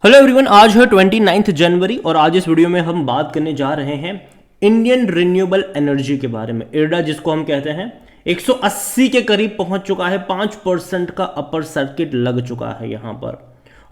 Hello everyone, आज है 29 जनवरी और आज इस वीडियो में हम बात करने जा रहे हैं इंडियन रिन्यूएबल एनर्जी के बारे में। इरडा जिसको हम कहते हैं 180 के करीब पहुंच चुका है, 5% का अपर सर्किट लग चुका है यहां पर।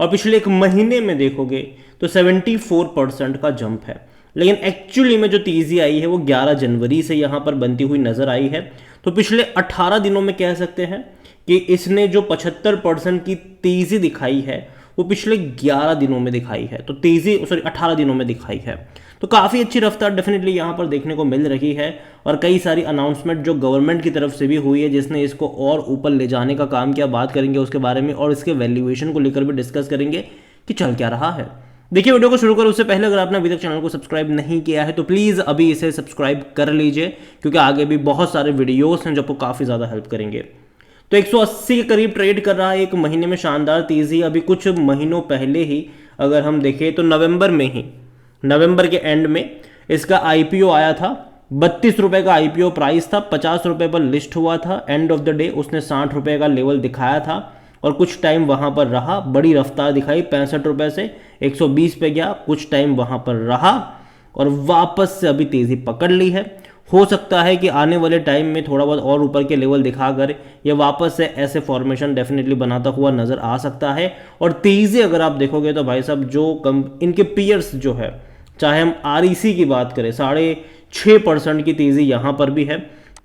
और पिछले एक महीने में देखोगे तो 74% का जंप है। लेकिन एक्चुअली में जो तेजी आई है वो 11 जनवरी से यहां पर बनती हुई नजर आई है। तो पिछले 18 दिनों में कह सकते हैं कि इसने जो 75% की तेजी दिखाई है वो पिछले 11 दिनों में दिखाई है। तो तेजी 18 दिनों में दिखाई है। तो काफ़ी अच्छी रफ्तार डेफिनेटली यहाँ पर देखने को मिल रही है। और कई सारी अनाउंसमेंट जो गवर्नमेंट की तरफ से भी हुई है जिसने इसको और ऊपर ले जाने का काम किया, बात करेंगे उसके बारे में और इसके वैल्यूएशन को लेकर भी डिस्कस करेंगे कि चल क्या रहा है। देखिए, वीडियो को शुरू करें उससे पहले अगर आपने अभी तक चैनल को सब्सक्राइब नहीं किया है तो प्लीज़ अभी इसे सब्सक्राइब कर लीजिए, क्योंकि आगे भी बहुत सारे वीडियोस हैं जो आपको काफ़ी ज़्यादा हेल्प करेंगे। तो 180 के करीब ट्रेड कर रहा है, एक महीने में शानदार तेजी। अभी कुछ महीनों पहले ही अगर हम देखें तो नवंबर के एंड में इसका आईपीओ आया था। 32 रुपए का आईपीओ प्राइस था, 50 रुपए पर लिस्ट हुआ था। एंड ऑफ द डे उसने 60 रुपए का लेवल दिखाया था और कुछ टाइम वहां पर रहा, बड़ी रफ्तार दिखाई, 65 रुपए से 120 पे गया, कुछ टाइम वहां पर रहा और वापस से अभी तेजी पकड़ ली है। हो सकता है कि आने वाले टाइम में थोड़ा बहुत और ऊपर के लेवल दिखाकर ये वापस से ऐसे फॉर्मेशन डेफिनेटली बनाता हुआ नजर आ सकता है। और तेजी अगर आप देखोगे तो भाई साहब जो इनके पीयर्स जो है, चाहे हम आरईसी की बात करें 6.5% की तेजी यहाँ पर भी है,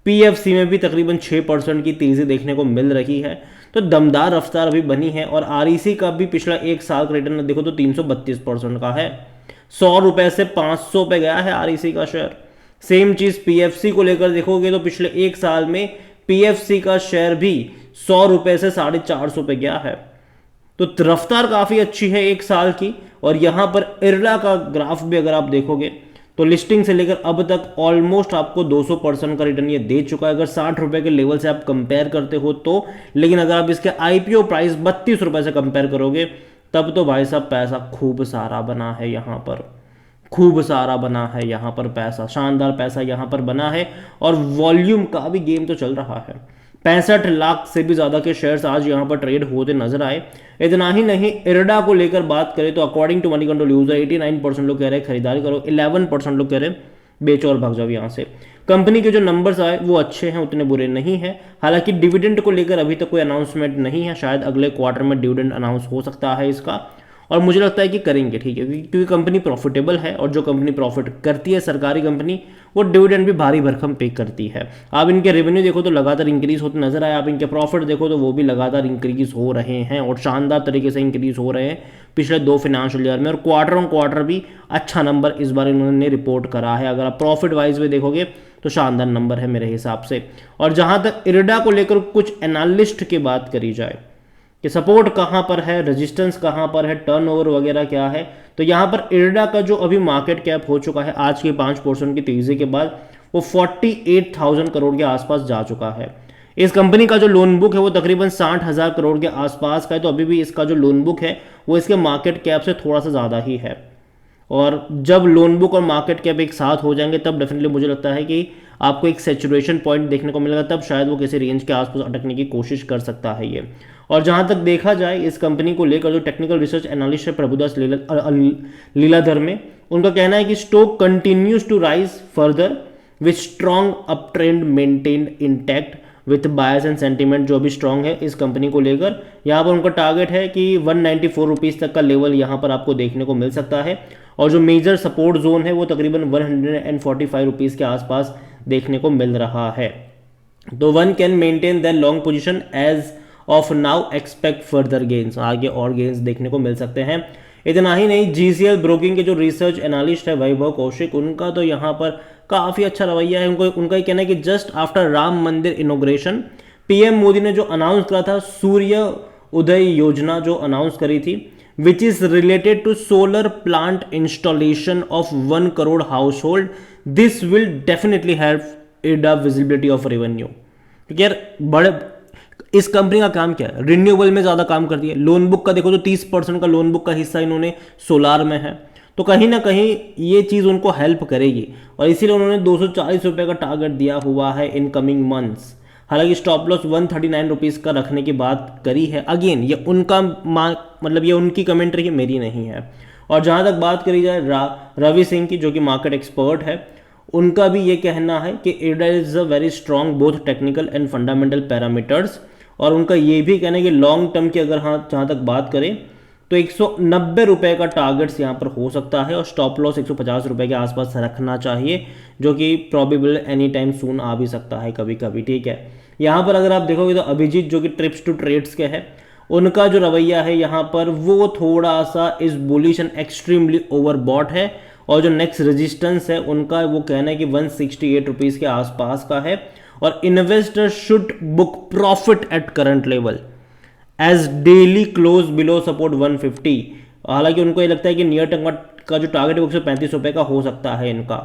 पीएफसी में भी तकरीबन 6% की तेजी देखने को मिल रही है। तो दमदार रफ्तार अभी बनी है। और आरईसी का भी पिछला एक साल का रिटर्न देखो तो 332% का है। 100 रुपए से 500 पे गया है आरईसी का शेयर। सेम चीज पीएफसी को लेकर देखोगे तो पिछले एक साल में पीएफसी का शेयर भी 100 रुपए से 450 पे गया है। तो रफ्तार काफी अच्छी है एक साल की। और यहां पर इरला का ग्राफ भी अगर आप देखोगे तो लिस्टिंग से लेकर अब तक ऑलमोस्ट आपको 200% का रिटर्न ये दे चुका है, अगर 60 रुपए के लेवल से आप कंपेयर करते हो तो। लेकिन अगर आप इसके आईपीओ प्राइस 32 रुपए से कंपेयर करोगे तब तो भाई साहब पैसा खूब सारा बना है यहां पर, खूब सारा बना है यहाँ पर पैसा, शानदार पैसा यहाँ पर बना है। और वॉल्यूम का भी गेम तो चल रहा है। 65 लाख से भी ज़्यादा के शेयर्स आज यहाँ पर ट्रेड होते नजर आए। इतना ही नहीं, इरडा को लेकर बात करें तो according to Moneycontrol user 89% लोग कह रहे हैं खरीदारी करो, 11% लोग कह रहे हैं बेचो और भाग जाओ यहाँ से। कंपनी के जो नंबर्स आए वो अच्छे हैं, उतने बुरे नहीं हैं। हालांकि डिविडेंड को लेकर अभी तक कोई अनाउंसमेंट नहीं है, शायद अगले क्वार्टर में डिविडेंड अनाउंस हो सकता है इसका। और मुझे लगता है कि करेंगे, ठीक है, क्योंकि कंपनी प्रॉफिटेबल है और जो कंपनी प्रॉफिट करती है सरकारी कंपनी, वो डिविडेंड भी भारी भरकम पे करती है। आप इनके रेवेन्यू देखो तो लगातार इंक्रीज होते नजर आए, आप इनके प्रॉफिट देखो तो वो भी लगातार इंक्रीज हो रहे हैं और शानदार तरीके से इंक्रीज हो रहे हैं पिछले 2 फाइनेंशियल ईयर में। और क्वार्टर ऑन क्वार्टर भी अच्छा नंबर इस बार इन्होंने रिपोर्ट करा है। अगर आप प्रॉफिट वाइज में देखोगे तो शानदार नंबर है मेरे हिसाब से। और जहां तक इरडा को लेकर कुछ एनालिस्ट की बात करी जाए कि सपोर्ट कहां पर है, रेजिस्टेंस कहां पर है, टर्नओवर वगैरह क्या है, तो यहां पर इरडा का जो अभी मार्केट कैप हो चुका है आज के 5% की तेजी के बाद वो 48,000 करोड़ के आसपास जा चुका है। इस कंपनी का जो लोन बुक है वो तकरीबन 60,000 करोड़ के आसपास का है। तो अभी भी इसका जो लोन बुक है वो इसके मार्केट कैप से थोड़ा सा ज़्यादा ही है। और जब लोन बुक और मार्केट कैप एक साथ हो जाएंगे तब डेफिनेटली मुझे लगता है कि आपको एक सैचुरेशन पॉइंट देखने को मिलेगा, तब शायद वो किसी रेंज के आसपास अटकने की कोशिश कर सकता है ये। और जहां तक देखा जाए इस कंपनी को लेकर जो टेक्निकल रिसर्च एनालिस्ट है प्रभुदास लीलाधर में, उनका कहना है कि stock continues to rise further with strong uptrend maintained intact with bias and sentiment जो अभी स्ट्रॉन्ग है इस कंपनी को लेकर। यहाँ पर उनका टारगेट है कि 194 रुपीज़ तक का लेवल यहाँ पर आपको देखने को मिल सकता है। और जो मेजर सपोर्ट जोन है वो तकरीबन 145 रुपीज़ के आसपास देखने को मिल रहा है। तो one can maintain that long position as of now expect further gains, आगे और गेन्स देखने को मिल सकते हैं। इतना ही नहीं, जीसीएल ब्रोकिंग के जो रिसर्च एनालिस्ट है वैभव कौशिक, उनका तो यहाँ पर काफ़ी अच्छा रवैया है। उनका ही कहना है कि जस्ट आफ्टर राम मंदिर इनोग्रेशन पीएम मोदी ने जो अनाउंस करा था सूर्य उदय योजना जो अनाउंस करी थी, which is related to solar plant installation of 1 crore household, this will definitely help IREDA visibility of revenue. क्योंकि यार बड़े इस कंपनी का काम क्या है, रिन्यूएबल में ज़्यादा काम करती है। लोन बुक का देखो तो 30% का लोन बुक का हिस्सा इन्होंने सोलार में है। तो कहीं ना कहीं ये चीज़ उनको हेल्प करेगी और इसीलिए उन्होंने 240 रुपये का टारगेट दिया हुआ है इन कमिंग मंथ्स। हालांकि स्टॉप लॉस 139 रुपीज़ का रखने की बात करी है। अगेन ये उनका मतलब ये उनकी कमेंट्री है, मेरी नहीं है। और जहाँ तक बात करी जाए रवि सिंह की, जो कि मार्केट एक्सपर्ट है, उनका भी ये कहना है कि IRDA is a very strong both technical and fundamental parameters. और उनका ये भी कहना है कि लॉन्ग टर्म की अगर हाँ जहाँ तक बात करें तो 190 रुपये का टारगेट्स यहाँ पर हो सकता है, और स्टॉप लॉस 150 रुपये के आसपास रखना चाहिए, जो कि प्रॉबेबल एनी टाइम सून आ भी सकता है कभी कभी। ठीक है, यहाँ पर अगर आप देखोगे तो अभिजीत जो कि ट्रिप्स टू ट्रेड्स के हैं, उनका जो रवैया है यहाँ पर वो थोड़ा सा इस बुलिश एंड एक्सट्रीमली ओवरबॉट है। और जो नेक्स्ट रेजिस्टेंस है उनका वो कहना है कि 168 रुपीज़ के आसपास का है, और investor should book profit at current level as daily close below support 150। हालांकि उनको ये लगता है कि नियर टर्म का जो टारगेट है वो 135 रुपये का हो सकता है इनका।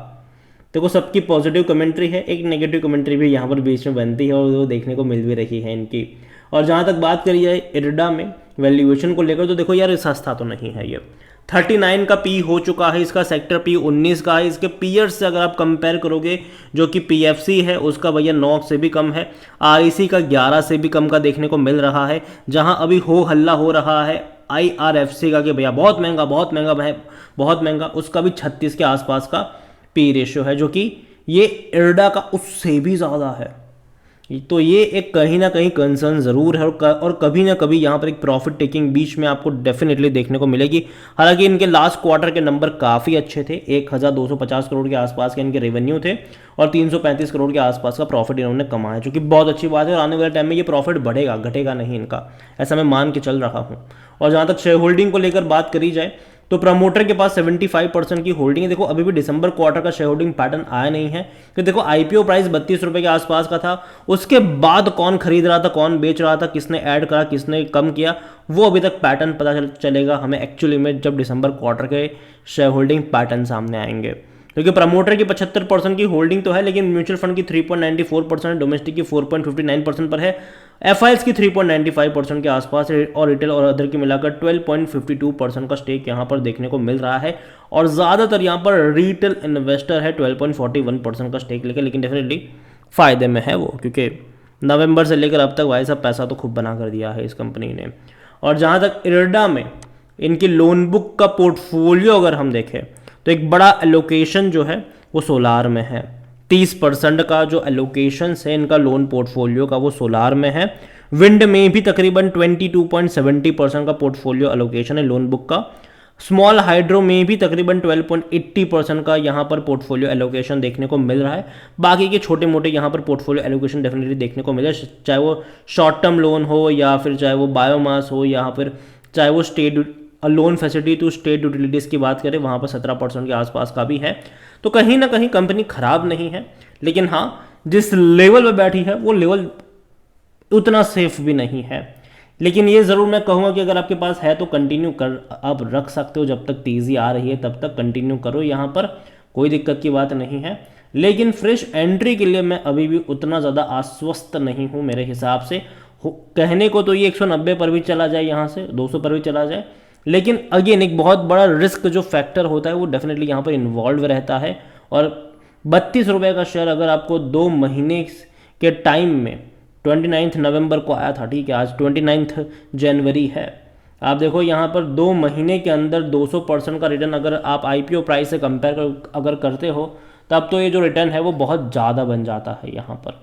देखो सबकी पॉजिटिव कमेंट्री है, एक नेगेटिव कमेंट्री भी यहाँ पर बीच में बनती है, और वो देखने को मिल भी रही है इनकी। और जहाँ तक बात करी जाए IRDA में वैल्यूएशन को लेकर, तो देखो यार सस्ता तो नहीं है ये। 39 का पी हो चुका है, इसका सेक्टर पी 19 का है। इसके पीयर्स से अगर आप कंपेयर करोगे, जो कि PFC है उसका भैया 9 से भी कम है, REC का 11 से भी कम का देखने को मिल रहा है। जहां अभी हो हल्ला हो रहा है IRFC का कि भैया बहुत महंगा बहुत महंगा है, बहुत महंगा, उसका भी 36 के आसपास का पी रेशियो है, जो कि ये IRDA का उससे भी ज़्यादा है। तो ये एक कहीं ना कहीं कंसर्न ज़रूर है, और कभी ना कभी यहाँ पर एक प्रॉफिट टेकिंग बीच में आपको डेफिनेटली देखने को मिलेगी। हालांकि इनके लास्ट क्वार्टर के नंबर काफ़ी अच्छे थे, 1250 करोड़ के आसपास के इनके रेवेन्यू थे, और 335 करोड़ के आसपास का प्रॉफिट इन्होंने कमाया, जो कि बहुत अच्छी बात है। और आने वाले टाइम में ये प्रॉफिट बढ़ेगा, घटेगा नहीं इनका, ऐसा मैं मान के चल रहा हूँ। और जहाँ तक शेयर होल्डिंग को लेकर बात करी जाए, तो प्रमोटर के पास 75% की होल्डिंग है। देखो अभी भी दिसंबर क्वार्टर का शेयर होल्डिंग पैटर्न आया नहीं है, कि देखो IPO प्राइस 32 रुपये के आसपास का था, उसके बाद कौन खरीद रहा था, कौन बेच रहा था, किसने ऐड करा, किसने कम किया, वो अभी तक पैटर्न पता चलेगा हमें एक्चुअली में जब दिसंबर क्वार्टर के शेयर होल्डिंग पैटर्न सामने आएंगे। क्योंकि प्रमोटर की 75% की होल्डिंग तो है, लेकिन म्यूचुअल फंड की 3.94%, डोमेस्टिक की 4.59% पर है, FIs की 3.95% के आसपास है, और रिटेल और अदर की मिलाकर 12.52% का स्टेक यहाँ पर देखने को मिल रहा है। और ज़्यादातर यहाँ पर रिटेल इन्वेस्टर है 12.41% का स्टेक लेकर, लेकिन डेफिनेटली फ़ायदे में है वो, क्योंकि नवंबर से लेकर अब तक भाई साहब पैसा तो खूब बना कर दिया है इस कंपनी ने। और जहाँ तक IRDA में इनकी लोन बुक का पोर्टफोलियो अगर हम देखें, तो एक बड़ा एलोकेशन जो है वो सोलार में है। 30% का जो एलोकेशन है इनका लोन पोर्टफोलियो का वो सोलार में है। विंड में भी तकरीबन 22.70% का पोर्टफोलियो एलोकेशन है लोन बुक का। स्मॉल हाइड्रो में भी तकरीबन 12.80% का यहाँ पर पोर्टफोलियो एलोकेशन देखने को मिल रहा है। बाकी के छोटे मोटे यहाँ पर पोर्टफोलियो एलोकेशन डेफिनेटली देखने को मिले, चाहे वो शॉर्ट टर्म लोन हो, या फिर चाहे वो बायोमास हो, या फिर चाहे वो state loan facility to state utilities की बात करें, वहाँ पर 17% के आसपास का भी है। तो कहीं ना कहीं कंपनी खराब नहीं है, लेकिन हाँ जिस लेवल पर बैठी है वो लेवल उतना सेफ भी नहीं है। लेकिन ये ज़रूर मैं कहूँगा कि अगर आपके पास है तो कंटिन्यू कर, आप रख सकते हो, जब तक तेज़ी आ रही है तब तक कंटिन्यू करो, यहाँ पर कोई दिक्कत की बात नहीं है। लेकिन फ्रेश एंट्री के लिए मैं अभी भी उतना ज़्यादा आश्वस्त नहीं हूँ मेरे हिसाब से। कहने को तो ये 190 पर भी चला जाए, यहाँ से 200 पर भी चला जाए, लेकिन अगेन एक बहुत बड़ा रिस्क जो फैक्टर होता है वो डेफिनेटली यहाँ पर इन्वॉल्व रहता है। और 32 रुपये का शेयर अगर आपको 2 महीने के टाइम में 29 नवंबर को आया था, ठीक है, आज 29 जनवरी है, आप देखो यहाँ पर 2 महीने के अंदर 200% का रिटर्न अगर आप IPO प्राइस से कंपेयर अगर करते हो, तब तो ये जो रिटर्न है वो बहुत ज़्यादा बन जाता है यहाँ पर,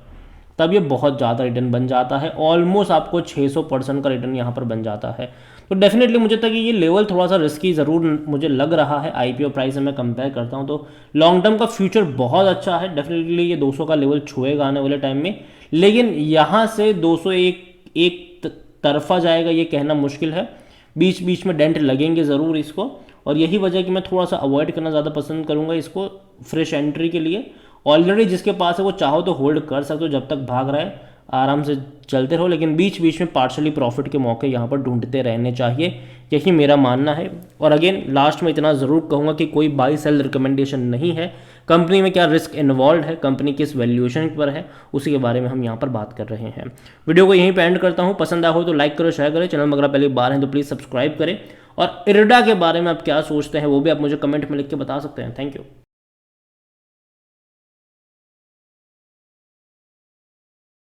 तब ये बहुत ज़्यादा रिटर्न बन जाता है, ऑलमोस्ट आपको 600% का रिटर्न यहाँ पर बन जाता है। तो डेफिनेटली मुझे तक ये लेवल थोड़ा सा रिस्की ज़रूर मुझे लग रहा है, IPO प्राइस से मैं कंपेयर करता हूँ तो लॉन्ग टर्म का फ्यूचर बहुत अच्छा है, डेफिनेटली ये 200 का लेवल छुएगा आने वाले टाइम में, लेकिन यहाँ से 201 एक तरफा जाएगा ये कहना मुश्किल है, बीच बीच में डेंट लगेंगे ज़रूर इसको, और यही वजह कि मैं थोड़ा सा अवॉइड करना ज़्यादा पसंद करूँगा इसको फ्रेश एंट्री के लिए। ऑलरेडी जिसके पास है वो चाहो तो होल्ड कर सकते हो, जब तक भाग रहा है आराम से चलते रहो, लेकिन बीच बीच में पार्शली प्रॉफिट के मौके यहाँ पर ढूंढते रहने चाहिए, यही मेरा मानना है। और अगेन लास्ट में इतना ज़रूर कहूँगा कि कोई बाई सेल रिकमेंडेशन नहीं है, कंपनी में क्या रिस्क इन्वॉल्व है, कंपनी किस वैल्यूएशन पर है, उसी के बारे में हम यहाँ पर बात कर रहे हैं। वीडियो को यहीं पर एंड करता हूँ, पसंद आया हो तो लाइक करो, शेयर करें, चैनल में अगर पहली बार हैं तो प्लीज़ सब्सक्राइब करें, और IRDA के बारे में आप क्या सोचते हैं वो भी आप मुझे कमेंट में लिख के बता सकते हैं। Thank you.